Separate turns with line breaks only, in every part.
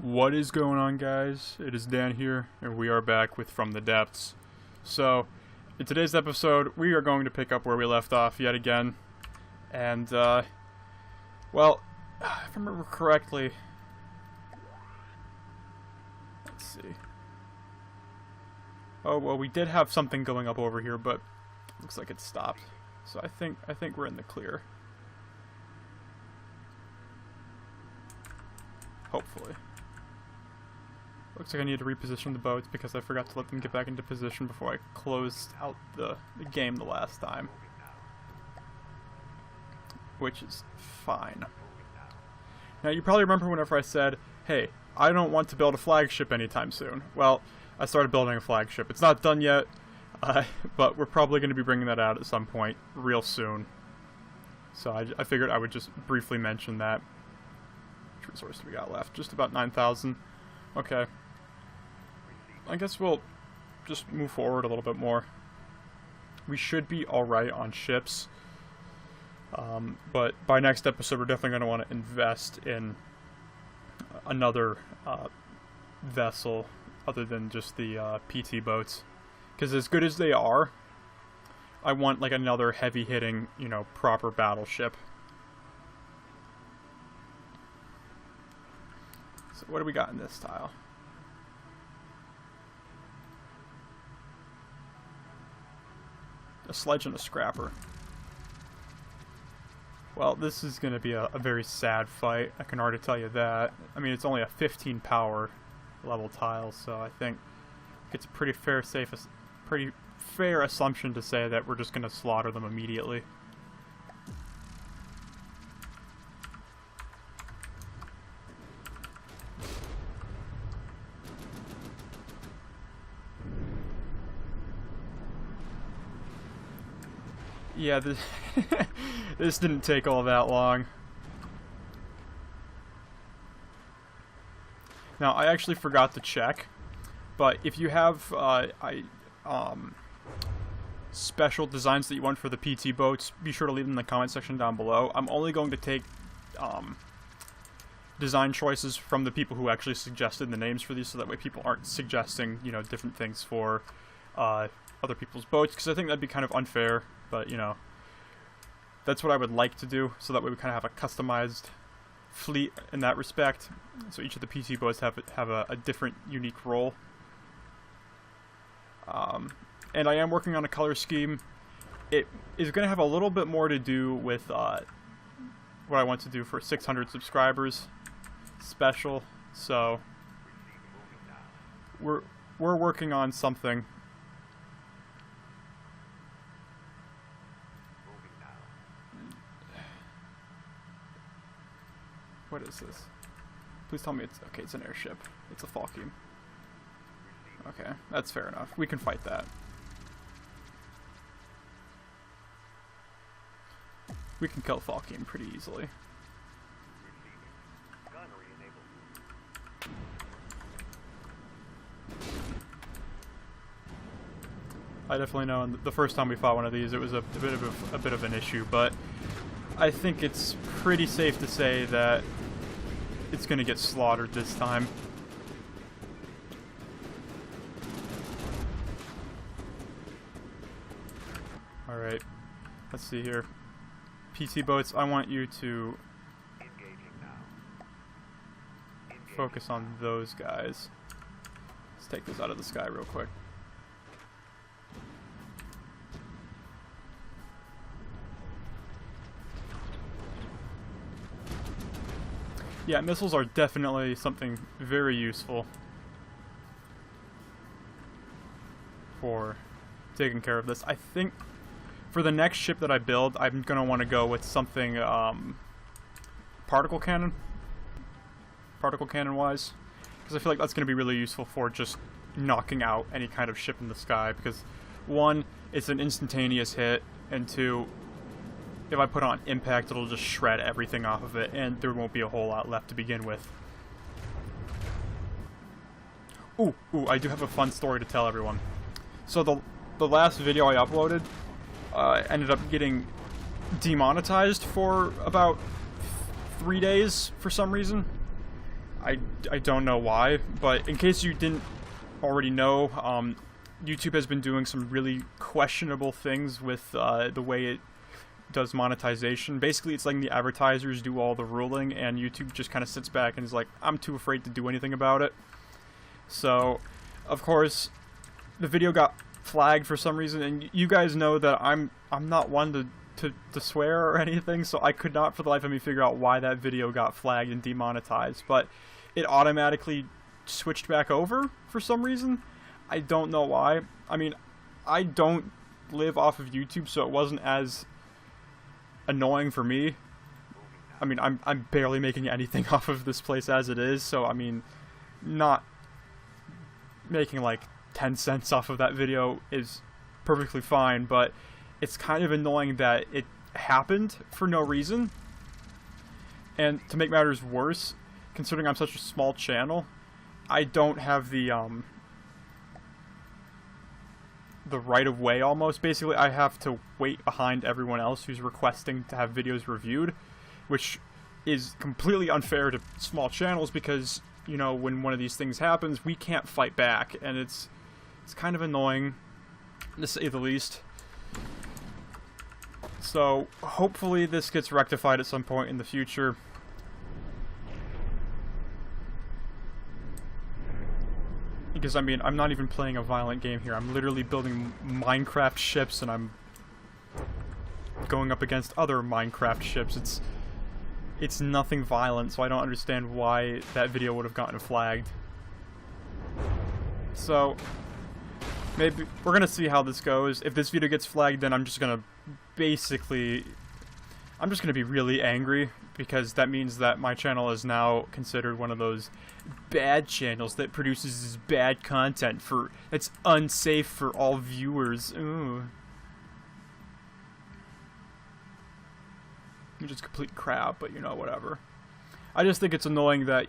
What is going on, guys? It is Dan here, and we are back with From the Depths. So, in today's episode, we are going to pick up where we left off yet again. And, well, if I remember correctly, let's see. Oh, well, we did have something going up over here, but looks like it stopped. So I think we're in the clear. Hopefully. Looks like I need to reposition the boats because I forgot to let them get back into position before I closed out the game the last time. Which is fine. Now, you probably remember whenever I said, hey, I don't want to build a flagship anytime soon. Well, I started building a flagship. It's not done yet, but we're probably going to be bringing that out at some point real soon. So I figured I would just briefly mention that. Which resource do we got left? Just about 9,000. Okay. I guess we'll just move forward a little bit more. We should be alright on ships. But by next episode, we're definitely going to want to invest in another vessel other than just the PT boats. Because as good as they are, I want like another heavy-hitting, you know, proper battleship. So what do we got in this tile? A sledge and a scrapper. Well, this is going to be a very sad fight. I can already tell you that. I mean, it's only a 15 power level tile, so I think it's a pretty fair assumption to say that we're just going to slaughter them immediately. Yeah, this didn't take all that long. Now, I actually forgot to check, but if you have special designs that you want for the PT boats, be sure to leave them in the comment section down below. I'm only going to take design choices from the people who actually suggested the names for these, so that way people aren't suggesting, you know, different things for other people's boats, because I think that'd be kind of unfair. But, you know, that's what I would like to do, so that way we kind of have a customized fleet in that respect. So each of the PT boats have a different, unique role. And I am working on a color scheme. It is going to have a little bit more to do with what I want to do for 600 subscribers special. So we're working on something. What is this? Please tell me it's... Okay, it's an airship. It's a Falcon. Okay, that's fair enough. We can fight that. We can kill Falcon pretty easily. I definitely know the first time we fought one of these, it was a bit of an issue, but I think it's pretty safe to say that it's going to get slaughtered this time. Alright, let's see here. PT boats, I want you to focus on those guys. Let's take this out of the sky real quick. Yeah, missiles are definitely something very useful for taking care of this. I think for the next ship that I build, I'm going to want to go with something particle cannon wise, because I feel like that's going to be really useful for just knocking out any kind of ship in the sky, because one, it's an instantaneous hit, and two, if I put on impact, it'll just shred everything off of it, and there won't be a whole lot left to begin with. Ooh, I do have a fun story to tell everyone. So the last video I uploaded ended up getting demonetized for about 3 days for some reason. I don't know why, but in case you didn't already know, YouTube has been doing some really questionable things with the way it does monetization. Basically, it's letting the advertisers do all the ruling, and YouTube just kind of sits back and is like, I'm too afraid to do anything about it. So, of course, the video got flagged for some reason, and you guys know that I'm not one to swear or anything, so I could not for the life of me figure out why that video got flagged and demonetized, but it automatically switched back over for some reason. I don't know why. I mean, I don't live off of YouTube, so it wasn't as annoying for me. I mean, I'm barely making anything off of this place as it is, so I mean, not making like 10 cents off of that video is perfectly fine, but it's kind of annoying that it happened for no reason. And to make matters worse, considering I'm such a small channel, I don't have the right of way almost. Basically, I have to wait behind everyone else who's requesting to have videos reviewed, which is completely unfair to small channels because, you know, when one of these things happens, we can't fight back, and it's kind of annoying, to say the least. So, hopefully this gets rectified at some point in the future. Because, I mean, I'm not even playing a violent game here. I'm literally building Minecraft ships, and I'm going up against other Minecraft ships. It's nothing violent, so I don't understand why that video would have gotten flagged. So, maybe we're gonna see how this goes. If this video gets flagged, then I'm just gonna be really angry, because that means that my channel is now considered one of those bad channels that produces this bad content that's unsafe for all viewers. Ooh. Just complete crap, but you know, whatever. I just think it's annoying that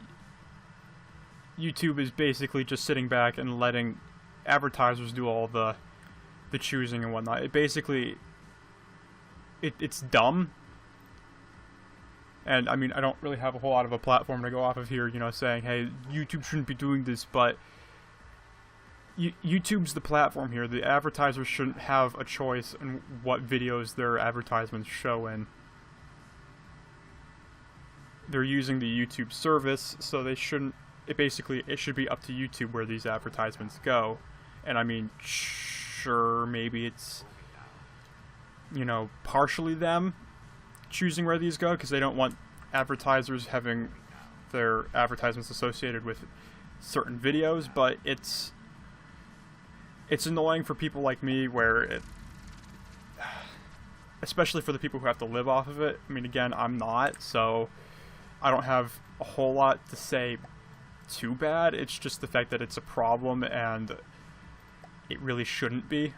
YouTube is basically just sitting back and letting advertisers do all the choosing and whatnot. It basically, it's dumb. And, I mean, I don't really have a whole lot of a platform to go off of here, you know, saying, hey, YouTube shouldn't be doing this, but YouTube's the platform here. The advertisers shouldn't have a choice in what videos their advertisements show in. They're using the YouTube service, so they shouldn't, it should be up to YouTube where these advertisements go. And, I mean, sure, maybe it's, you know, partially them choosing where these go, because they don't want advertisers having their advertisements associated with certain videos, but it's annoying for people like me, where especially for the people who have to live off of it. I mean, again, I'm not, so I don't have a whole lot to say too bad. It's just the fact that it's a problem, and it really shouldn't be.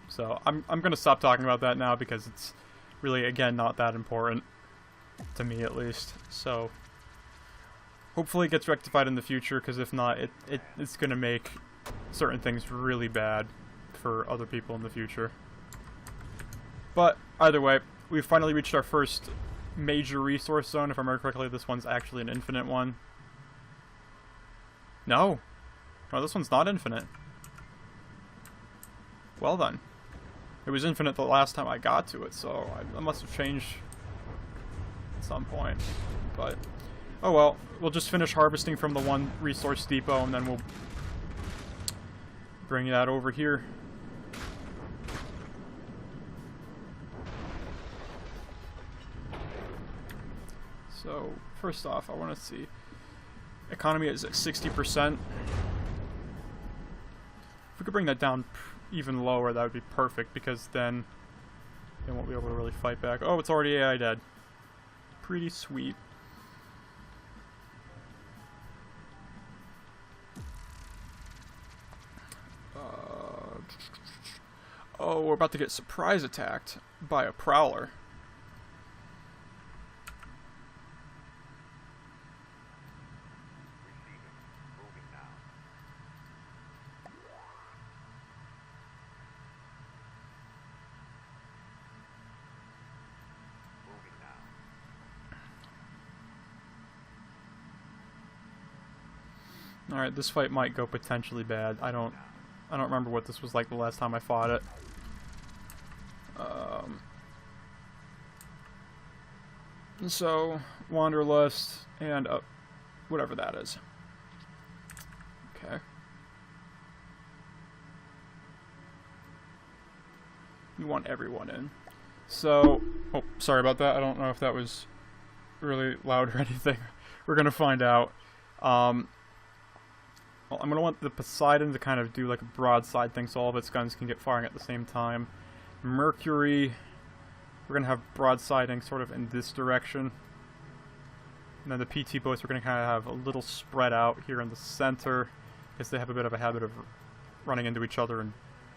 So, I'm going to stop talking about that now, because it's really, again, not that important. To me, at least. So, hopefully it gets rectified in the future, because if not, it's going to make certain things really bad for other people in the future. But, either way, we've finally reached our first major resource zone. If I remember correctly, this one's actually an infinite one. No, this one's not infinite. Well then. It was infinite the last time I got to it, so I must have changed at some point. But, oh well, we'll just finish harvesting from the one resource depot, and then we'll bring that over here. So, first off, I want to see. Economy is at 60%. If we could bring that down even lower, that would be perfect, because then they won't be able to really fight back. Oh, it's already AI dead. Pretty sweet. Oh, we're about to get surprise attacked by a Prowler. Alright, this fight might go potentially bad. I don't remember what this was like the last time I fought it. So, Wanderlust and whatever that is. Okay. You want everyone in. So, oh, sorry about that. I don't know if that was really loud or anything. We're gonna find out. Well, I'm gonna want the Poseidon to kind of do like a broadside thing so all of its guns can get firing at the same time. Mercury, we're gonna have broadsiding sort of in this direction. And then the PT boats are gonna kind of have a little spread out here in the center, because they have a bit of a habit of running into each other and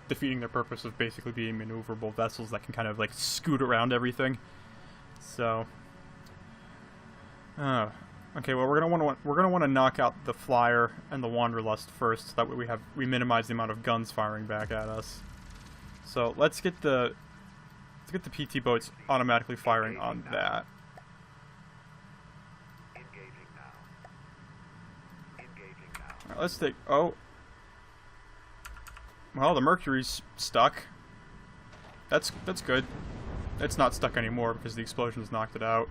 defeating their purpose of basically being maneuverable vessels that can kind of like scoot around everything. So, okay, well we're gonna want to knock out the Flyer and the Wanderlust first, so that way we minimize the amount of guns firing back at us. So let's get the PT boats automatically firing on that. Alright, let's take. Oh, well, the Mercury's stuck. That's good. It's not stuck anymore because the explosions knocked it out.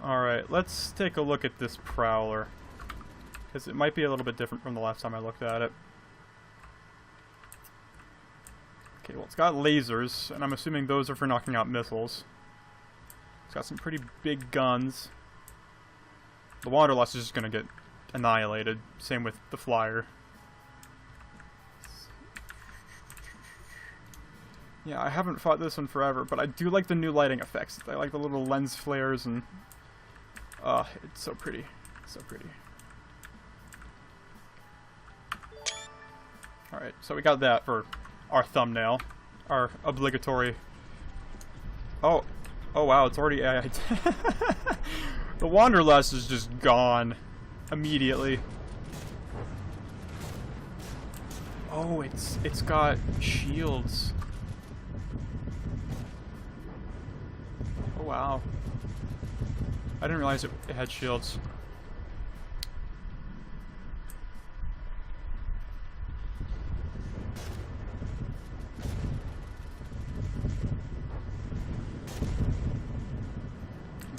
Alright, let's take a look at this Prowler, because it might be a little bit different from the last time I looked at it. Okay, well, it's got lasers, and I'm assuming those are for knocking out missiles. It's got some pretty big guns. The Wanderlust is just going to get annihilated. Same with the Flyer. Yeah, I haven't fought this one forever, but I do like the new lighting effects. I like the little lens flares, and it's so pretty. So pretty. Alright, so we got that for our thumbnail. Our obligatory... Oh wow, it's already AI. The Wanderlust is just gone immediately. Oh, it's got shields. Oh wow. I didn't realize it had shields.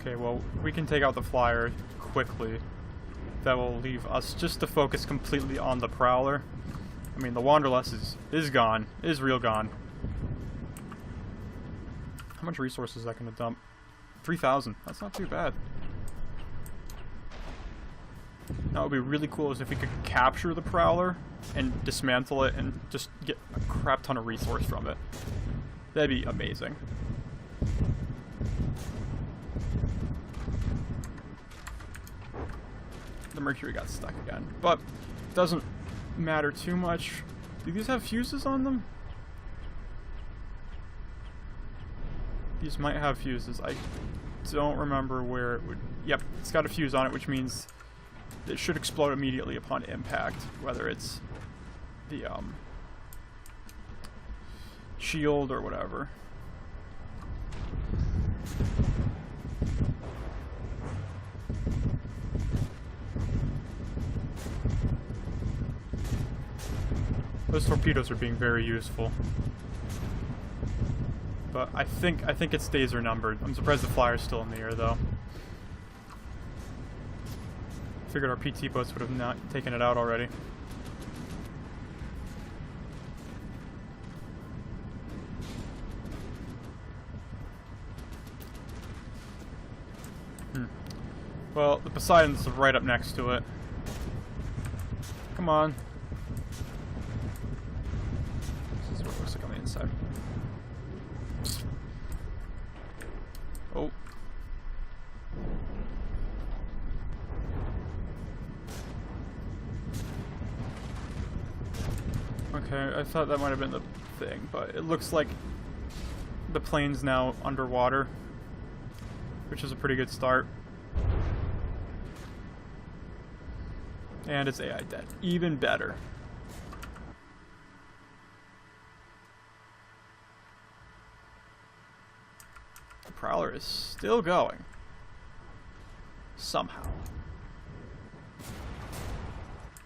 Okay, well, we can take out the Flyer quickly. That will leave us just to focus completely on the Prowler. I mean, the Wanderlust is gone. Is real gone. How much resources is that going to dump? 3,000. That's not too bad. Now, what would be really cool is if we could capture the Prowler and dismantle it and just get a crap ton of resource from it. That'd be amazing. The Mercury got stuck again, but it doesn't matter too much. Do these have fuses on them? These might have fuses. I don't remember where it would... Yep, it's got a fuse on it, which means it should explode immediately upon impact, whether it's the shield or whatever. Those torpedoes are being very useful. But I think its days are numbered. I'm surprised the Flyer's still in the air, though. Figured our PT boats would have not taken it out already. Well, the Poseidon's right up next to it. Come on. This is what it looks like on the inside. Oh. Okay, I thought that might have been the thing, but it looks like the plane's now underwater, which is a pretty good start. And it's AI dead. Even better. The Prowler is still going. Somehow.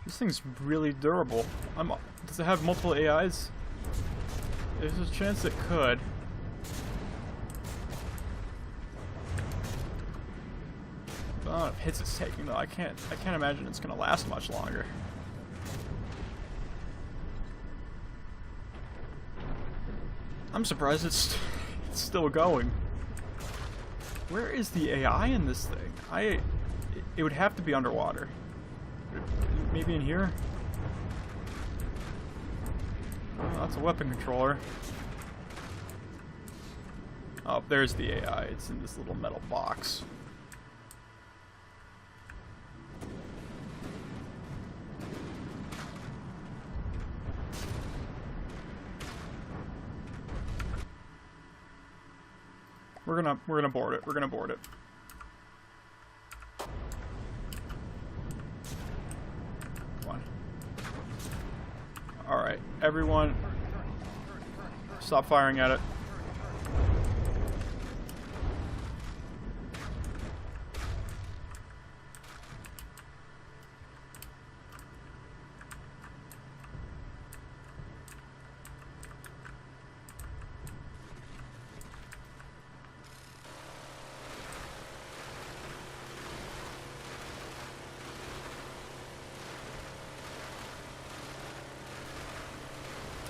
This thing's really durable. Does it have multiple AIs? There's a chance it could. I don't know if hits it's taking though. I can't imagine it's gonna last much longer. I'm surprised it's still going. Where is the AI in this thing? It would have to be underwater. Maybe in here? Oh, that's a weapon controller. Oh, there's the AI. It's in this little metal box. We're gonna board it. We're gonna board it. Come on. All right, everyone, stop firing at it.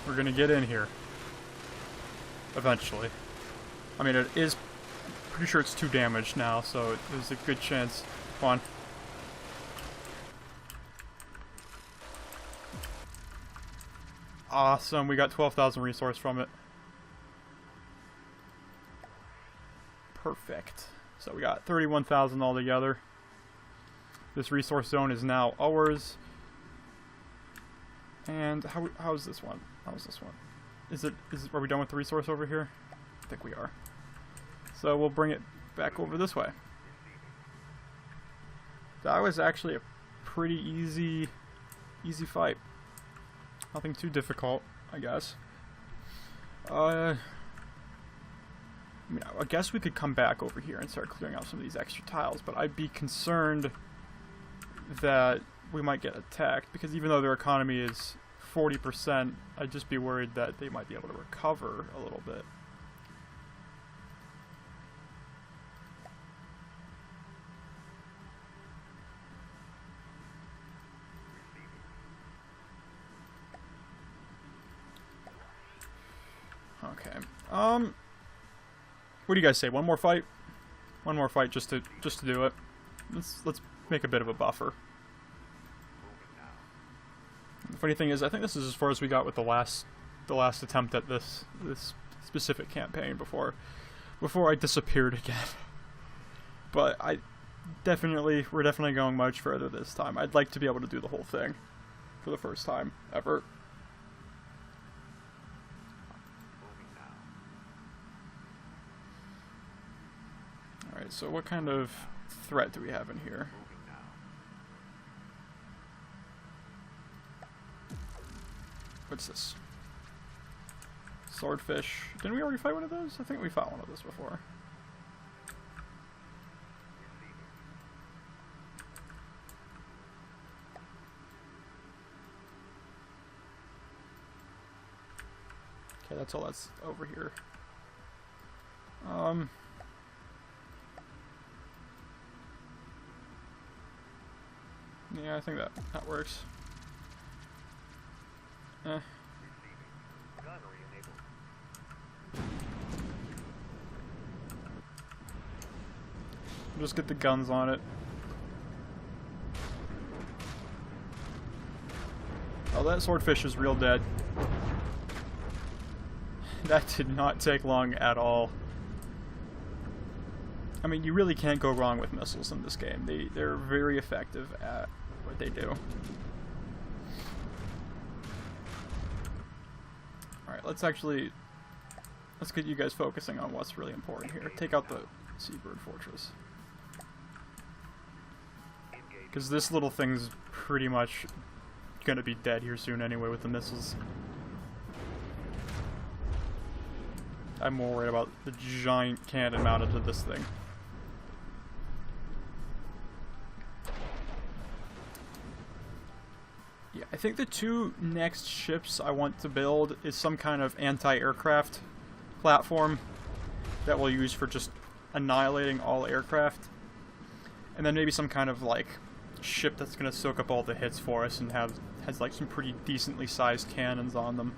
We're gonna get in here. Eventually. I mean, it is... pretty sure it's 2 damaged now, so there's a good chance. Come on. Awesome, we got 12,000 resource from it. Perfect. So we got 31,000 altogether. This resource zone is now ours. And how is this one? How's this one? Are we done with the resource over here? I think we are. So we'll bring it back over this way. That was actually a pretty easy fight. Nothing too difficult, I guess. I mean, I guess we could come back over here and start clearing out some of these extra tiles, but I'd be concerned that we might get attacked, because even though their economy is 40%, I'd just be worried that they might be able to recover a little bit. Okay. What do you guys say? One more fight? One more fight just to do it. Let's make a bit of a buffer. The funny thing is, I think this is as far as we got with the last attempt at this specific campaign before I disappeared again. But we're definitely going much further this time. I'd like to be able to do the whole thing for the first time ever. Alright, so what kind of threat do we have in here? What's this? Swordfish. Didn't we already fight one of those? I think we fought one of those before. Okay, that's all that's over here. Yeah, I think that works. Just get the guns on it. Oh, that swordfish is real dead. That did not take long at all. I mean, you really can't go wrong with missiles in this game. They're very effective at what they do. Alright, let's get you guys focusing on what's really important here. Take out the Seabird Fortress. Because this little thing's pretty much gonna be dead here soon anyway with the missiles. I'm more worried about the giant cannon mounted to this thing. I think the two next ships I want to build is some kind of anti-aircraft platform that we'll use for just annihilating all aircraft. And then maybe some kind of, like, ship that's going to soak up all the hits for us and has, like, some pretty decently sized cannons on them.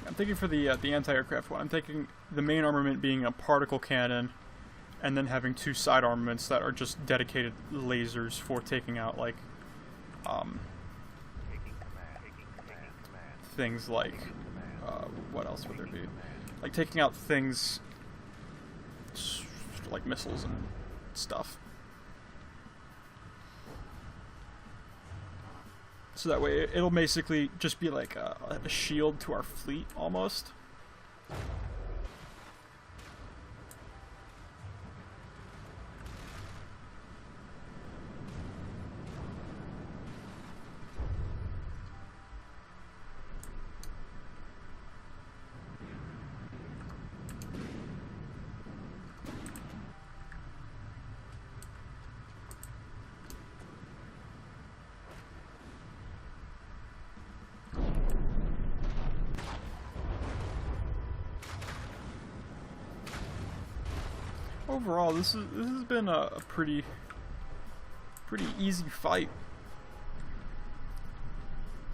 I'm thinking for the anti-aircraft one, I'm thinking the main armament being a particle cannon, and then having two side armaments that are just dedicated lasers for taking out, like, things like, what else would there be? Like, taking out things like missiles and stuff. So that way, it'll basically just be like a shield to our fleet, almost. Overall, this has been a pretty easy fight.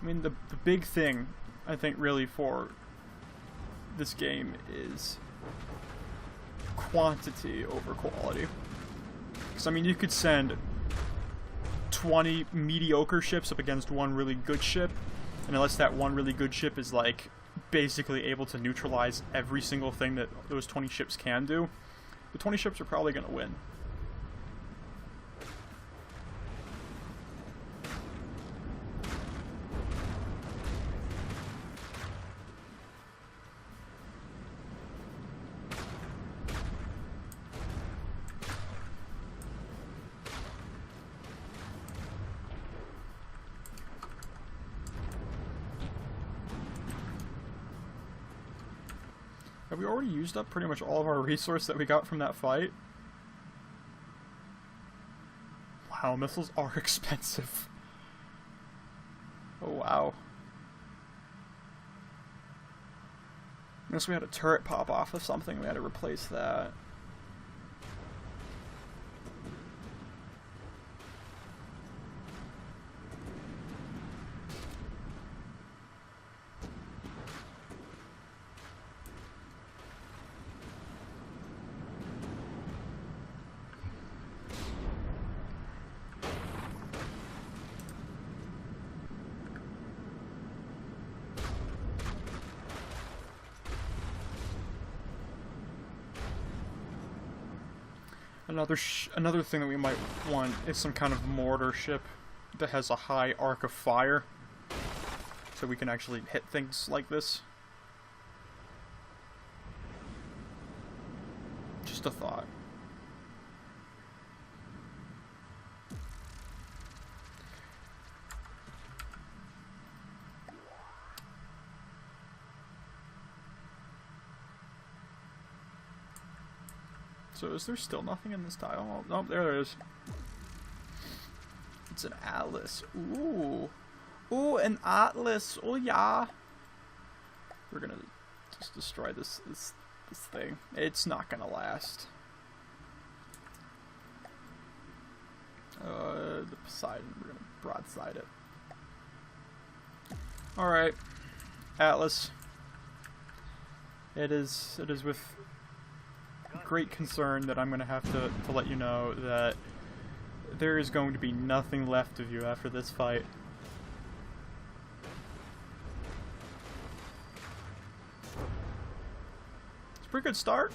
I mean, the big thing, I think, really for this game is quantity over quality. Because, I mean, you could send 20 mediocre ships up against one really good ship, and unless that one really good ship is, like, basically able to neutralize every single thing that those 20 ships can do, the 20 ships are probably going to win. Have we already used up pretty much all of our resource that we got from that fight? Wow, missiles are expensive. Oh wow. Unless we had a turret pop off of something, we had to replace that. Another thing that we might want is some kind of mortar ship that has a high arc of fire, so we can actually hit things like this. Just a thought. So is there still nothing in this tile? Oh, there it is. It's an atlas. Ooh. Ooh, an atlas. Oh, yeah. We're gonna just destroy this thing. It's not gonna last. The Poseidon. We're gonna broadside it. Alright. Atlas. It is with great concern that I'm going to have to let you know that there is going to be nothing left of you after this fight. It's a pretty good start.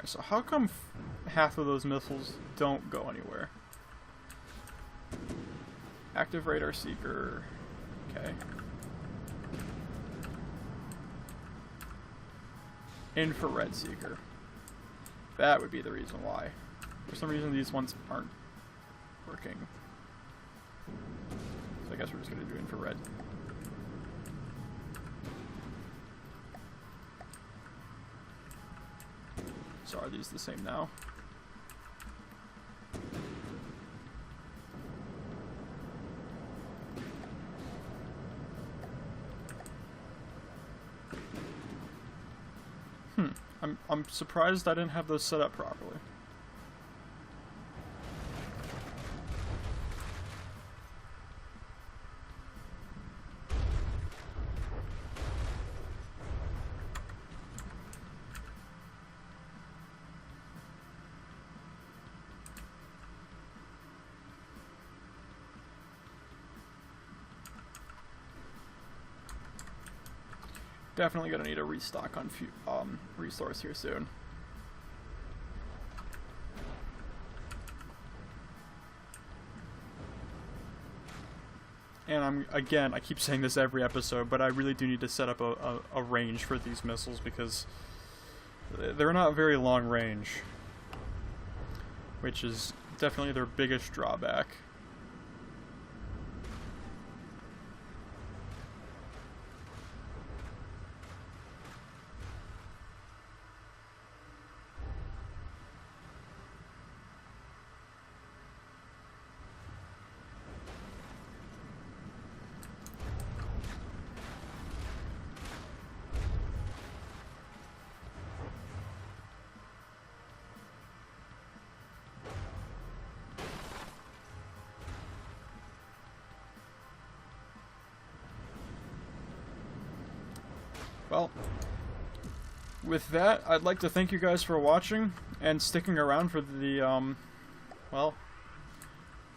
So how come half of those missiles don't go anywhere? Active radar seeker. Okay. Infrared seeker. That would be the reason why. For some reason these ones aren't working. So I guess we're just going to do infrared. So are these the same now? I'm surprised I didn't have those set up properly. Definitely gonna need a restock on resource here soon. And I keep saying this every episode, but I really do need to set up a range for these missiles because they're not very long range, which is definitely their biggest drawback. Well, with that, I'd like to thank you guys for watching and sticking around for the, well,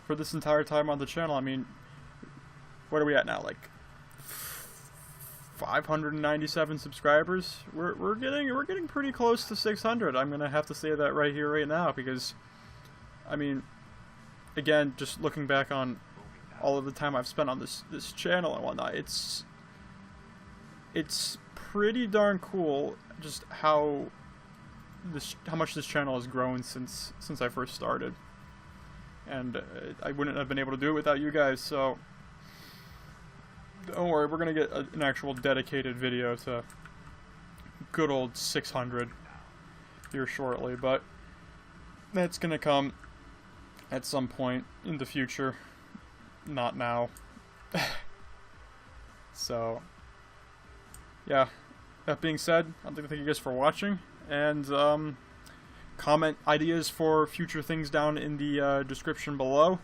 for this entire time on the channel. I mean, what are we at now? Like 597 subscribers. We're getting pretty close to 600. I'm gonna have to say that right here, right now, because, I mean, again, just looking back on all of the time I've spent on this channel and whatnot, it's pretty darn cool just how much this channel has grown since I first started, and I wouldn't have been able to do it without you guys. So don't worry, we're gonna get an actual dedicated video to good old 600 here shortly, but that's gonna come at some point in the future, not now. So yeah, that being said, I'd like to thank you guys for watching, and comment ideas for future things down in the description below,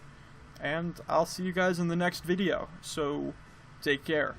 and I'll see you guys in the next video, so take care.